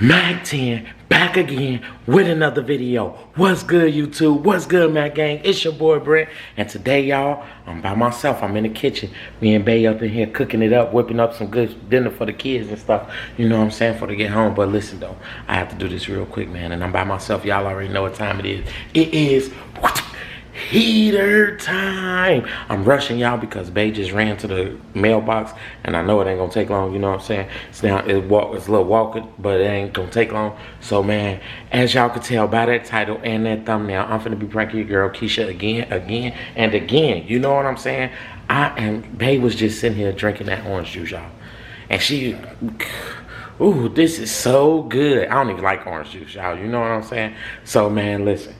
Mac 10 back again with another video. What's good, YouTube? What's good, Mac Gang? It's your boy Brent, and today, y'all, I'm by myself. I'm in the kitchen. Me and Bay up in here cooking it up, whipping up some good dinner for the kids and stuff. You know what I'm saying, for to get home. But listen though, I have to do this real quick, man. And I'm by myself. Y'all already know what time it is. It is heater time. I'm rushing y'all because Bay just ran to the mailbox, and I know it ain't gonna take long. You know what I'm saying? It's down. It's a little walking, but it ain't gonna take long. So man, as y'all can tell by that title and that thumbnail, I'm finna be pranking your girl Keisha again, and again. You know what I'm saying? Bay was just sitting here drinking that orange juice, y'all, and she. Ooh, this is so good. I don't even like orange juice, y'all. You know what I'm saying? So man, listen.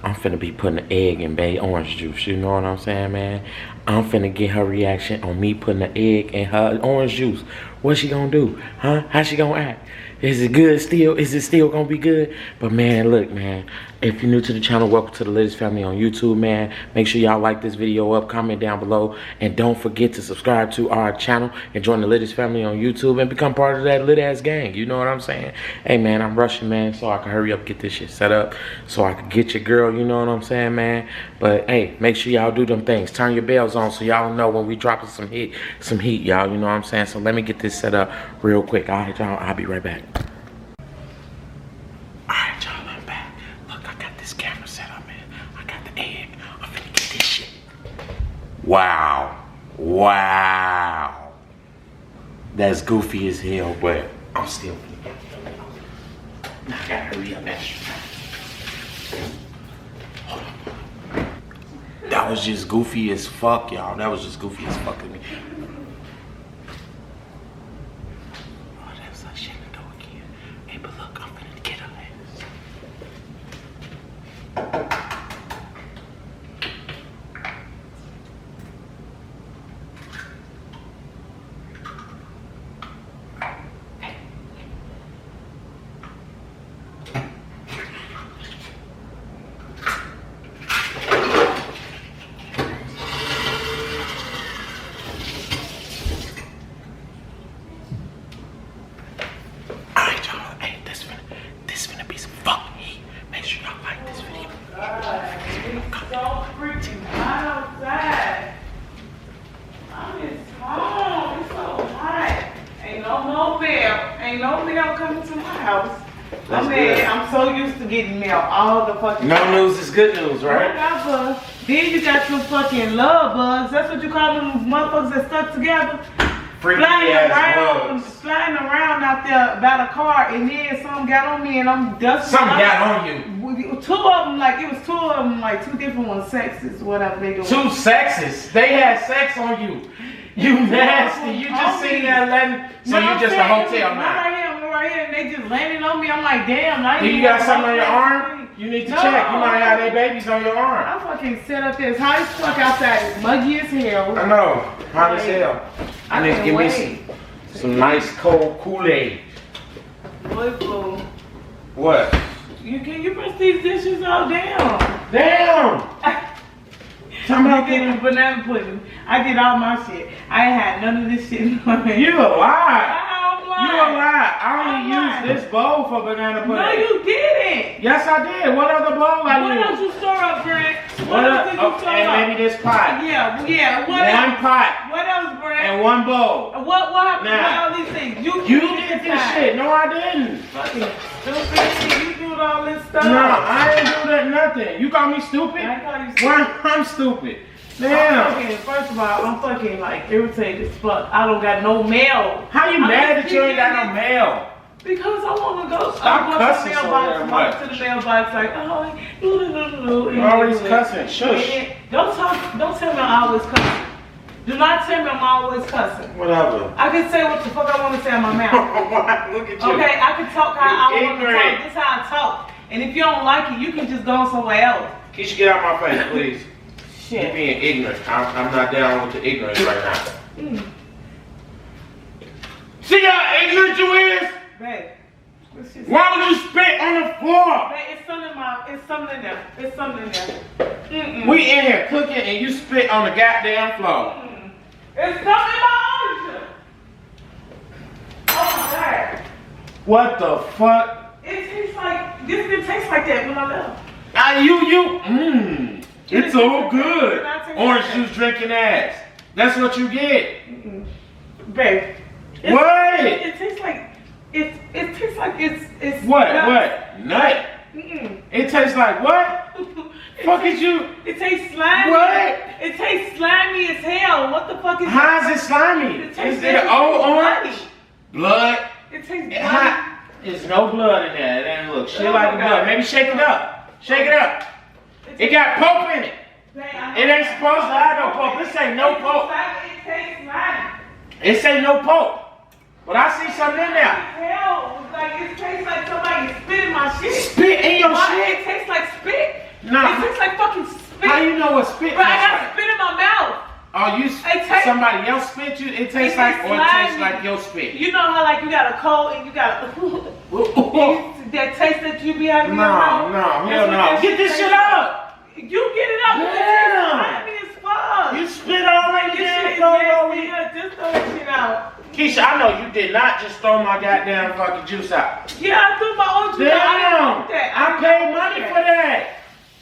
I'm finna be putting an egg in Bay orange juice. You know what I'm saying, man? I'm finna get her reaction on me putting an egg in her orange juice. What's she gonna do? Huh? How she gonna act? Is it good still? Is it still gonna be good? But man, look, man. If you're new to the channel, welcome to the latest family on YouTube, man. Make sure y'all like this video up, comment down below, and don't forget to subscribe to our channel and join the latest family on YouTube and become part of that lit ass gang. You know what I'm saying? Hey man, I'm rushing, man, so I can hurry up, get this shit set up, so I can get your girl. You know what I'm saying, man? But hey, make sure y'all do them things. Turn your bells on so y'all know when we dropping some heat, y'all. You know what I'm saying? So let me get this set up real quick. All right, y'all. I'll be right back. Wow. Wow. That's goofy as hell, but I'm still I gotta hurry up extra time. Hold on. That was just goofy as fuck, y'all. That was just goofy as fuck to me. Oh, that's a shit to go again. Hey, but look, I'm gonna get her ass. Ain't no mail coming to my house. I'm so used to getting mail all the fucking time. No news is good news, right? Then you got some fucking love bugs. That's what you call them motherfuckers that stuck together. Flying around out there about a car, and then some got on me and I'm dusting. Something got on you. Two of them, like it was two of them, like two different ones, sexes, whatever they do. Two sexes? They had sex on you. You nasty. You just seen that letting. So you just a hotel man. Right here, and they just landed on me. I'm like, damn. You got something on your arm? You need to check. You might have their babies on your arm. I fucking set up this hot as fuck outside. It's muggy as hell. I know. Hot as hell. I need to give me some nice cold Kool-Aid. What fool? What? You press these dishes all down. Damn! I'm getting banana pudding. I did all my shit. I ain't had none of this shit. You a lie. You a lie. I only used this bowl for banana pudding. No, you didn't. Yes, I did. What other bowl I used? What else you store up, Brent? What else did you store up? And maybe this pot. Yeah. One pot. What else, Brent? And one bowl. What happened with all these things? You did this shit. No, I didn't. Fucking stupid. You do all this stuff. No, I didn't do that nothing. You call me stupid? I call you stupid. I'm stupid. Damn. First of all, I'm fucking like irritated as fuck. I don't got no mail. How you mad that you ain't got no mail? Because I want to go. Stop cussing so damn much. To the mailbox like, oh, you always cussing. Shush. Don't tell me I'm always cussing. Do not tell me I'm always cussing. Whatever. I can say what the fuck I want to say in my mouth. Look at you. Okay, I can talk how I want to talk. This is how I talk. And if you don't like it, you can just go somewhere else. Keisha, get out my face, please. Shit. You're being ignorant. I'm not down with the ignorance right now. See how ignorant you is? Babe. Why would you spit on the floor? Babe, it's something there. We in here cooking and you spit on the goddamn floor. It's something in my ocean. Oh my God. What the fuck? It tastes like, this didn't taste like that when I left. It's so good. Orange juice drinking ass. That's what you get. Babe. What? It tastes like, it tastes like it's What? nuts. What? Nut? It tastes like what? Fuck is you? It tastes slimy. What? It tastes slimy as hell. What the fuck is How is it slimy? It tastes Is it an old orange? Blood? It tastes bloody. There's no blood in there. It ain't look shit Oh like my blood. God. Maybe shake it up. Shake it up. It got Pope in it. It ain't supposed to have no Pope. This ain't no Pope. It tastes slimy. It say no Pope. But I see something in there. Hell, like it tastes like somebody spit in my shit. Spit in your Why? shit? It tastes like spit. Nah. It tastes like fucking spit. How you know what spit But I tastes got like? spit in my mouth. Oh, you tastes- somebody else spit you? It tastes like, or it tastes like your spit? You know how like you got a cold and you got that taste that you be having in your mouth? No, hell no. Get this shit up. You get it up. Damn. It tastes slimy as fuck. You spit all in This there. shit is nasty. Just throw that shit out. Keisha, I know you did not just throw my goddamn fucking juice out. Yeah, I threw my own juice out. I didn't Damn. want that. I paid money for that.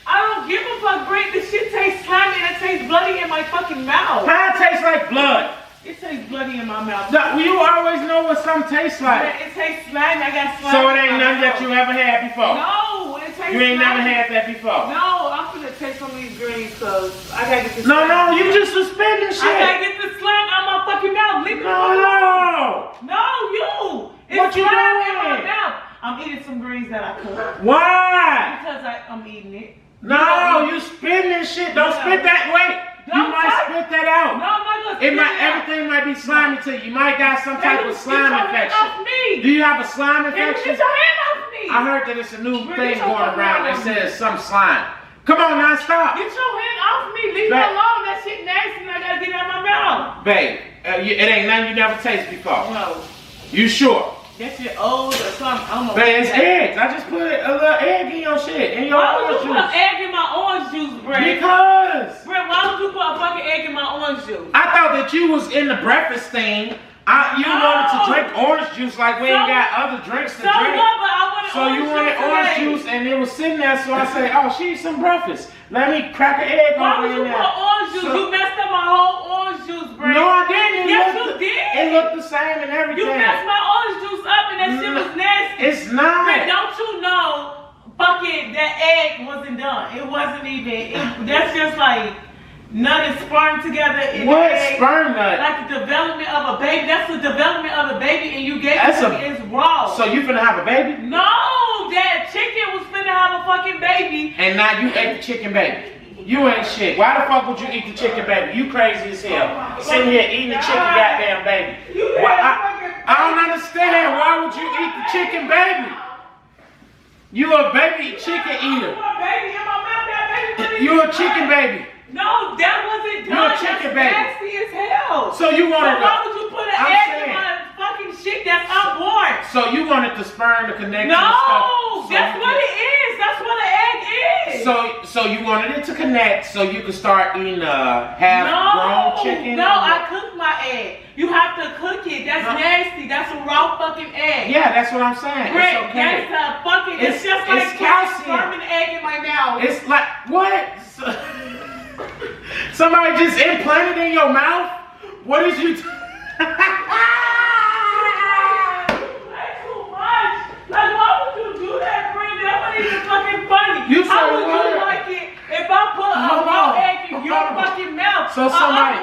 I don't give a fuck, Brent. This shit tastes slimy and it tastes bloody in my fucking mouth. How it tastes like blood? It tastes bloody in my mouth. No, you always know what something tastes like. It tastes slimy. I got slimy. So it in ain't my nothing that mouth. you ever had before. No, it tastes You ain't never slimy. had that before. No, I'm gonna take some of these greens because I gotta get this No, slime. no, you just suspending shit. I gotta get this slime out my fucking mouth. Leave me No. alone. No, you. It's What you slime in my doing? mouth. I'm eating some greens that I cooked. Why? Because I'm eating it. No, you spitting shit. Don't spit that way. You Don't might touch- spit that out. No, I'm not gonna It spit might, it out. everything might be slimy to you. You might got some type of slime Get your hand infection. off me. Do you have a slime Get infection? your hand off me. I heard that it's a new Get thing your going fucking around hand that off me. says some slime. Come on now, stop. Get your hand off me. Leave me Babe. alone. That shit nasty and I gotta get it out of my mouth. Babe, it ain't nothing you never tasted before. No. You sure? That shit old or something. I don't know. Babe, it's eggs. I just put a little egg in your shit, in your Why would orange you put an juice. egg in my orange juice, Brent? Because Brent, why would you put a fucking egg in my orange juice? I thought that you was in the breakfast thing. You No. wanted to drink orange juice like we ain't So- got other drinks to So drink. what? But I wanted So orange you wanted juice orange today. juice and it was sitting there, so I said, oh, she eats some breakfast. Let me crack an egg Why over would you in put there. orange juice? So- You messed up my whole orange juice, Brent. No, I didn't. Yes, looked, you did. It looked the same and everything. You messed my orange juice up and that shit was nasty. It's not. Brent, don't you know, fucking that egg wasn't done. It wasn't even, that's just like nut and sperm together in What the egg. sperm nut? Like the development of a baby. That's the development of a baby and you gave That's it to a- me. It's raw. So you finna have a baby? No, that chicken was finna have a fucking baby. And now you ate the chicken baby. You ain't shit. Why the fuck would you eat the chicken baby? You crazy as hell. Sitting here eating the chicken goddamn baby. I don't understand. Why would you eat the chicken baby? You a baby chicken eater. You a chicken baby. No, that wasn't done. You a chicken baby. That's nasty as hell. So you So wanted why would you put an I'm egg saying. in my fucking shit that's unborn? So you wanted the sperm to connect to the No, stuff. that's what it is. That's what an egg is. So you wanted it to connect so you could start eating half-grown chicken. No, I cooked my egg. You have to cook it. That's No. nasty. That's a raw fucking egg. Yeah, that's what I'm saying. Brent, It's okay. that's a fucking. It's just like it's calcium. sperm and egg in my mouth. It's like what? Somebody just implanted in your mouth? What is you? Way too much. Like, why would you do that, Brent? That wasn't even fucking funny. You How said would what? you like it if I put a Hold raw on. egg in your Hold on. fucking mouth? So somebody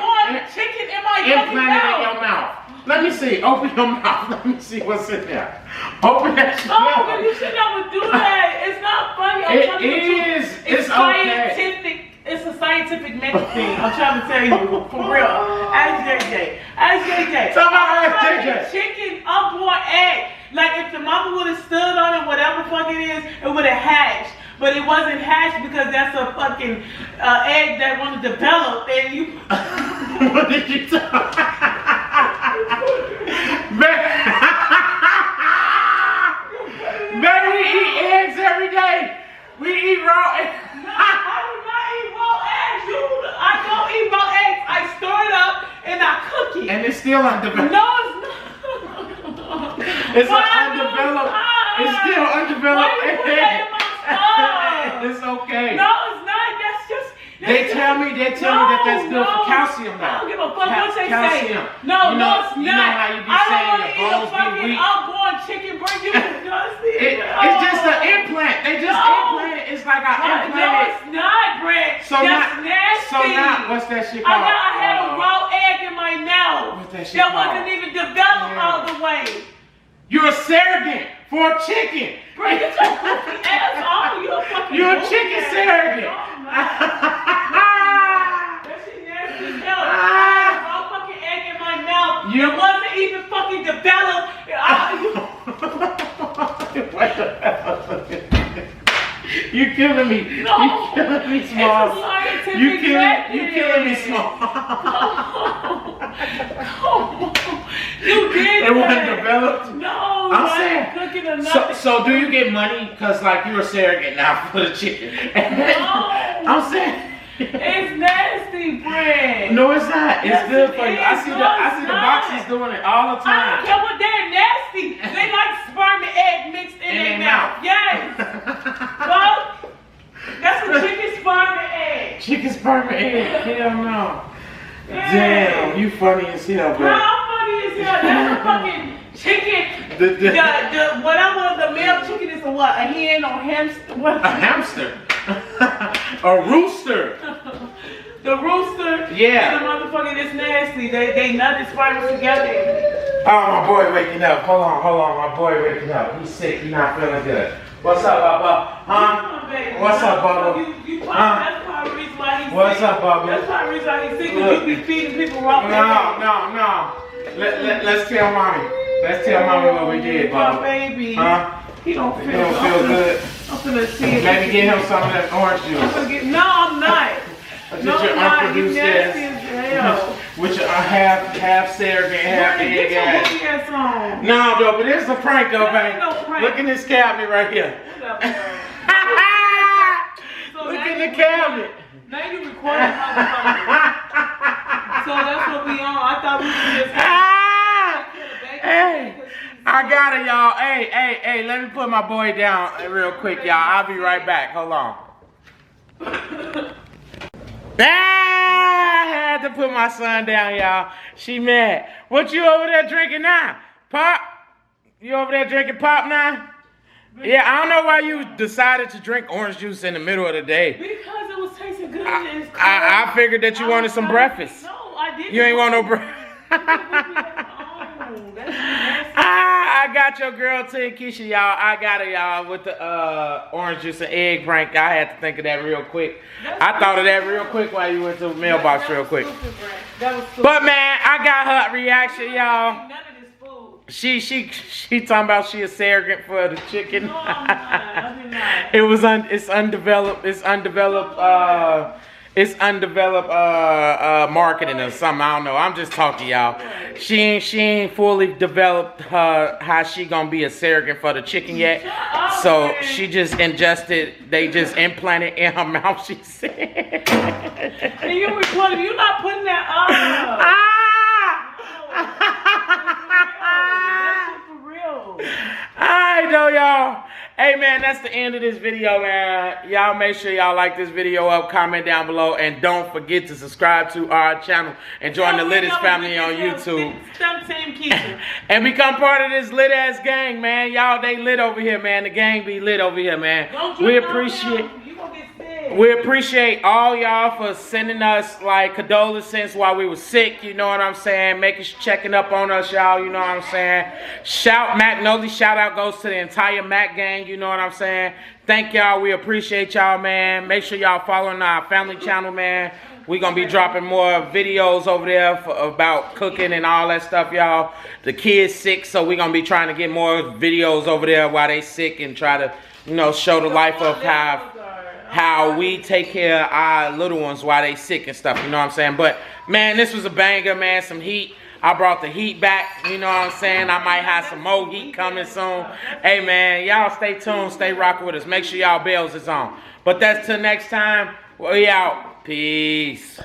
chicken in my fucking implanted in mouth. your mouth. Let me see. Open your mouth. Let me see what's in there. Open that shit Oh, up. but you should never do that. It's not funny. I'm It trying to tell you. is. It's okay. scientific. It's a scientific method thing. I'm trying to tell you for real. Ask JJ. Ask JJ. Somebody ask I'm JJ. fucking chicken unborn egg. Like if the mama would have stood on it, whatever the fuck it is, it would have hatched. But it wasn't hatched because that's a fucking egg that want to develop. And you. What did you talk? Baby, we eat eggs every day. We eat raw eggs. I do not eat raw eggs. I don't eat raw eggs. I store it up and I cook it. And it's still undeveloped. No, it's not. It's an undeveloped. It's still undeveloped. Why you put that in my stuff? It's okay. No, it's not. That's just. They tell me that that's good for calcium I now. don't give a fuck what they calcium. say. No, it's not. You know how you be saying your bones be weak. I'm going chicken breast. You disgusting. It's just an implant. They just implant. It's like an implant. No, it's not, Brent. That's nasty. So now, what's that shit called? I had a raw egg in my mouth. What's that shit called? Wasn't even developed all the way. You're a surrogate for a chicken. Brent, get your fucking ass on. You're a chicken surrogate. That shit nasty as hell. I had a raw fucking egg in my mouth. It wasn't even fucking developed. You're killing me. No, you're killing me small. You're killing me small. You did it wasn't developed? No, I'm saying. Cooking or nothing. So do you get money? Because like you're a surrogate now for the chicken. No. I'm saying. It's nasty, Brent. No, it's not. It's Yes, good it for you. is. I see the boxes doing it all the I time. don't care what they're nasty. They like sperm and egg mixed in their mouth. Yes. Well, that's a chicken sperm and egg. Chicken sperm and egg. Hell no. Damn, you funny as hell, bro. I'm funny as hell. That's a fucking chicken. The whatever the male chicken is a what? A hen or hamster? What? A hamster. A rooster. The rooster. Yeah. And the motherfucker that's nasty. They nut his sperm together. Oh, my boy waking up. Hold on. My boy waking up. He's sick. He's not feeling good. What's up, Bubba? Huh? What's up, Bubba? That's probably the reason why he's sick. What's up, Bubba? That's probably the reason why he's sick. Because you be feeding people wrong. No. Let's tell mommy. Let's tell mommy what we did, Bubba. Baby. Huh? He don't feel good. I'm finna see it. Maybe get him some of that orange juice. No, I'm not. Just your unproduced ass. With your half surrogate, half egg ass. No, though, but it's a prank, though, baby. Look in this cabinet right here. Look in the cabinet. Now you recording So that's what we on. I thought we were just hey, I got it, y'all. Hey, let me put my boy down real quick, y'all. I'll be right back. Hold on. I had to put my son down, y'all. She mad. What you over there drinking now? Pop? You over there drinking pop now? Yeah, I don't know why you decided to drink orange juice in the middle of the day. Because it was tasting good. I figured that you wanted some breakfast. No, I didn't. You ain't want no breakfast. I got your girl too, Keisha, y'all. I got her, y'all, with the orange juice and egg prank. I had to think of that real quick. I thought of that real quick while you went to the mailbox real quick. But man, I got her reaction, y'all. She talking about she a surrogate for the chicken. No, I'm not. I did not. It's undeveloped marketing or something. I don't know. I'm just talking, y'all. She ain't fully developed how she gonna be a surrogate for the chicken yet. So she just ingested. They just implanted in her mouth. She said. And you recording? You not putting that up? That's for real. Alright though, y'all. Hey man, that's the end of this video, man. Y'all make sure y'all like this video up, comment down below, and don't forget to subscribe to our channel and join the Littest family on YouTube. And become part of this lit ass gang, man. Y'all, they lit over here, man. The gang be lit over here, man. We appreciate all y'all for sending us like condolences while we were sick, you know what I'm saying? Checking up on us, y'all, you know what I'm saying? McNeil, shout out goes to the entire Mac gang, you know what I'm saying? Thank y'all, we appreciate y'all, man. Make sure y'all following our family channel, man. We're gonna be dropping more videos over there about cooking and all that stuff, y'all. The kids sick, so we're gonna be trying to get more videos over there while they sick and try to, you know, show the life of how we take care of our little ones while they sick and stuff, you know what I'm saying? But, man, this was a banger, man, some heat. I brought the heat back, you know what I'm saying? I might have some more heat coming soon. Hey, man, y'all stay tuned, stay rocking with us. Make sure y'all bells is on. But that's till next time, we out. Peace.